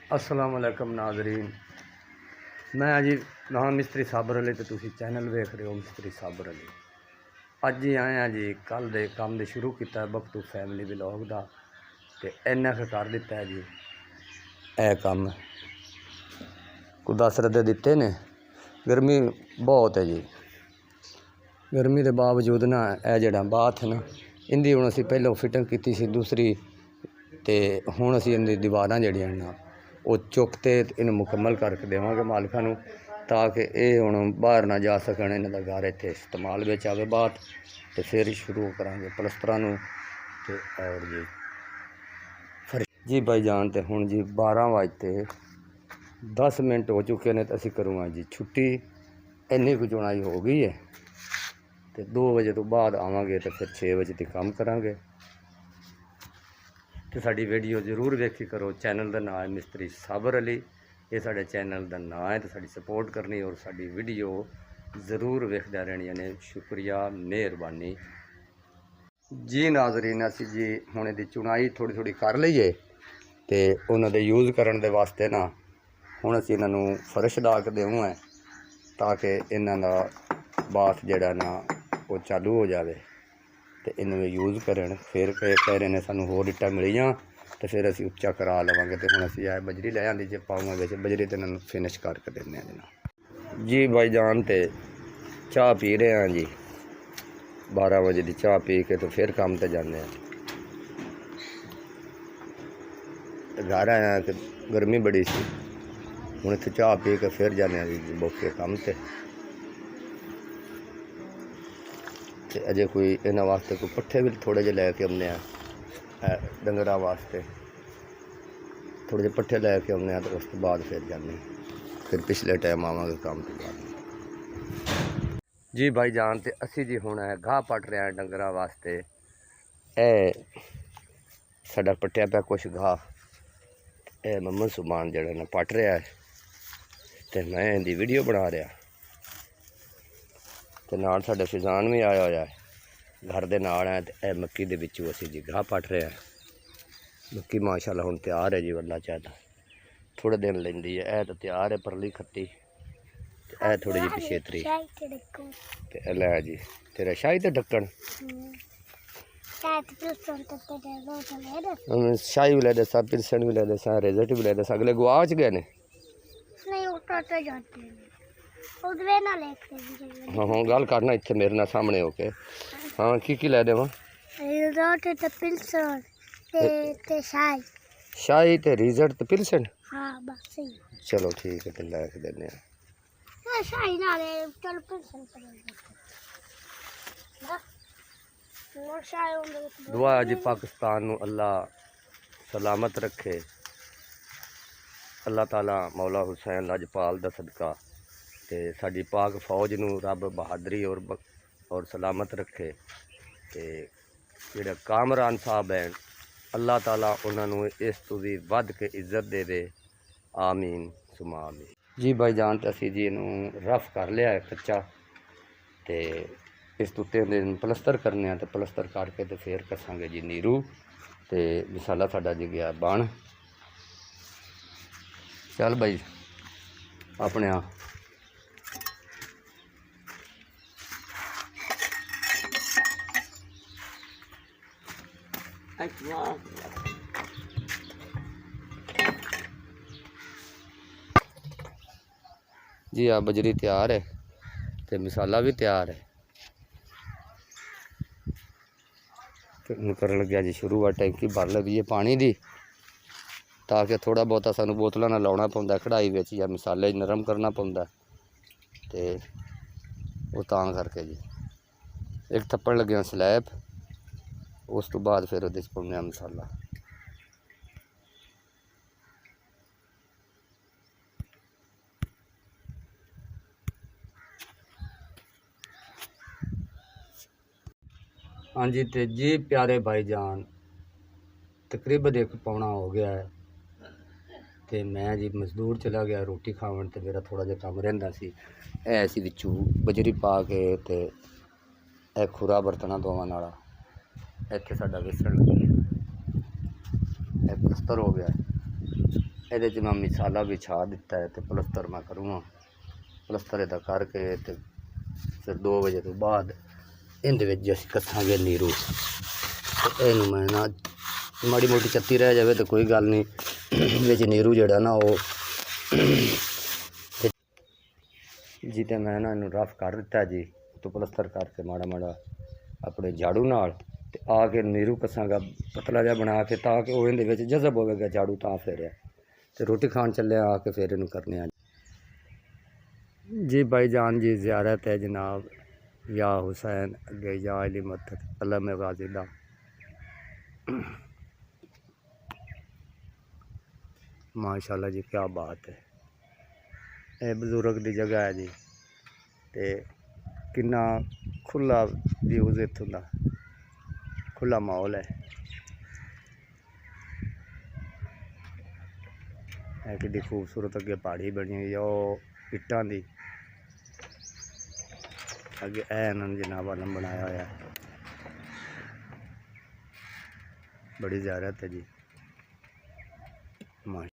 अस्सलाम वालेकुम नाज़रीन। मैं जी नाम मिस्त्री साबर अली तो तुसी चैनल वेख रहे हो मिस्त्री साबर अली। अज ही आए हैं जी, कल दे काम दे शुरू किया बख्तू फैमिली व्लॉग का, तो इन्ना क कर दिता है जी। ए काम को 10 रद्दे दिते ने। गर्मी बहुत है जी, गर्मी के बावजूद ना यह जड़ा बाथ है ना, इंदी हुण असीं पहलों फिटिंग की सी दूसरी, तो हुण असीं इनदी दीवारां जड़ियां ना वो चुकते इन्हूं मुकम्मल करके देवांगे मालिकां नूं, ताकि ये हुण बाहर ना जा सकन। इन्हां दा घर इत्थे इस्तेमाल विच आवे बात, तो फिर शुरू करांगे पलस्तरां नूं। ते और जी फर्श जी भाई जान, तो हुण जी 12:10 हो चुके ने, तो असीं करूँगा जी छुट्टी। इन्नी कुछ चुनाई हो गई है, तो 2 बजे तो बाद आवांगे, तो फिर 6 बजे तक काम करांगे। तो साडी वीडियो जरूर वेखी करो। चैनल का नाम है मिस्त्री साबर अली, ये साडे चैनल का नाम है। तो साडी सपोर्ट करनी और साडी वीडियो जरूर वेखदे रहनियां ने। शुक्रिया, मेहरबानी जी। नाज़रीन असी जी हुण इहदी चुनाई थोड़ी थोड़ी कर लईए, तो उन्हां दे यूज़ करन दे वास्ते ना हुण असीं इन्हां नूं फर्श ला के देवां है, ताकि इन्हां दा बाथ जिहड़ा ना वो चालू हो जाए, तो इन्हें यूज़ करन। फिर कह रहे हैं सानू होर इट्टां मिल जां, तो फिर असीं उच्चा करा लवांगे। तो हुण असीं आए बजरी लै आंदी जे पाऊंगे विच बजरी, तो इन्हां नूं फिनिश करके देने जनाब जी। भाई जान ते चाह पी रहे हैं जी, 12 बजे की चाह पी के तो फिर काम ते जाने। घर आया कि गर्मी बड़ी सी, हुण इत्थे चाह पी के फिर जाने जी बोके काम ते। ते अजे कोई इन्हां वास्ते कोई पट्ठे भी थोड़े जे लैके आउने डंगरां वास्ते, थोड़े जे पट्ठे लैके आउने, तो उस तो बाद फिर जाने, फिर पिछले टाइम आवांगे काम तो बाद जी। भाई जान ते असी जी हुण घाह पट रहे हैं डंगरां वास्ते। ए साडा पट्टिया पिया कुछ घाह, ए मोहम्मद सुभान जिहड़ा ना पट रहा है, तो मैं इहदी वीडियो बना रहा। तो नाल साडा फिजान भी आया होया है घर दे नाल है। तो यह मक्की दे विचों असीं जी घाह पट रहे हैं। मक्की माशाअल्लाह हुण तैयार है जी, वल्ला चाहता थोड़े दिन लैंदी है। यह तो तैयार है परली खत्ती, तो यह थोड़ी जी पिछेतरी। तो लै जी तेरा शाही ते ढक्कन, शाही भी लै दसा, पिरसन भी लै दसा, रिजल्ट भी लै दसा। अगले गुआच गए ने। हाँ हाँ गल करना इत्थे मेरे ना सामने होके। हाँ की लै देवां? शाही ते रिजल्ट ते पिलसन। हाँ बस चलो ठीक है, तो लै के देने। दुआ जी पाकिस्तान नूं अल्लाह सलामत रखे। अल्लाह ताला मौला हुसैन लाजपाल दा सदका, ते साडी पाक फौज नूं रब बहादरी और सलामत रखे। ते जिहड़े कामरान साहब हैं, अल्लाह ताला उन्हां नूं इस तो भी वध के इज्जत देवे। आमीन सुमा आमीन जी। भाई जान तो असीं जी इनू रफ कर लिया है कच्चा, तो इस तो 3 दिन पलस्तर करने, तो पलस्तर करके तो फिर कसांगे जी नीरू। तो मसाला साडा जी गया बन। चल भाई अपने आ जी। आ बजरी तैयार है, तो मसाला भी तैयार है। तो कर लग्या जी शुरू आ टैंकी भर लगी है पानी की, ताकि थोड़ा बहुता सानू बोतलों नाल लाउणा पौंदा कढ़ाई विच, या मसाले नरम करना पौंदा, तो वो तां करके जी। एक थप्पड़ लग्या स्लैब, उस तो बाद फिर उहदे च पाउने मसाला। हाँ जी। तो जी प्यारे भाईजान, तकरीबन 1 पौना हो गया है, तो मैं जी मजदूर चला गया रोटी खावन। तो मेरा थोड़ा जिहा काम रहिंदा सी, ऐसी विचों बजरी पा के, तो यह खुरा बरतना दोवां नाला इत्थे साडा विसरण लगी, यह पलस्तर हो गया। ਇਹਦੇ 'ਚ ਮੈਂ ਮਸਾਲਾ ਵਿਛਾ ਦਿੱਤਾ ਹੈ ਤੇ ਪਲਸਤਰ ਮੈਂ ਕਰੂੰਗਾ। ਪਲਸਤਰ ਇਹਦਾ ਕਰਕੇ ਤੇ ਫਿਰ 2 ਵਜੇ ਤੋਂ ਬਾਅਦ ਇਹਦੇ ਵਿੱਚ ਅਸੀਂ ਕੱਸਾਂਗੇ ਨੀਰੂ। ਤੇ ਇਹਨੂੰ ਮੈਂ ਨਾ ਮਾੜੀ ਮੋਟੀ ਚੱਤੀ ਰਹਿ ਜਾਵੇ ਤਾਂ ਕੋਈ ਗੱਲ ਨਹੀਂ, ਵਿੱਚ ਨੀਰੂ ਜਿਹੜਾ ਨਾ ਉਹ ਜੀ। ਤੇ ਮੈਂ ਨਾ ਇਹਨੂੰ ਰਫ ਕਰ ਦਿੱਤਾ ਜੀ, ਤੋਂ ਪਲਸਤਰ ਕਰਕੇ ਮਾੜਾ ਮਾੜਾ ਆਪਣੇ ਝਾੜੂ ਨਾਲ ਤੇ ਆ ਕੇ ਨੀਰੂ ਕੱਸਾਂਗਾ ਪਤਲਾ ਜਿਹਾ ਬਣਾ ਕੇ, ਤਾਂ ਕਿ ਉਹ ਇਹਦੇ ਵਿੱਚ ਜਜ਼ਬ ਹੋਵੇਗਾ ਝਾੜੂ ਤਾਂ ਫੇਰਿਆ। ਤੇ रोटी खान चले आके फिर इन करने जी। भाईजान जी ज़ियारत है जनाब, या हुसैन अगे या अली मत अलम वाजिदा। माशाल्लाह जी, क्या बात है। ये बुजुर्ग की जगह है जी, ते किन्ना खुला व्यूज़ इत्थों दा, खुला माहौल है। कि खूबसूरत अगे पहाड़ी बनी हुई है, वो इट्टां दी अगे इन्होंने जनाब आलम बनाया हुआ है। बड़ी ज़ियारत है जी।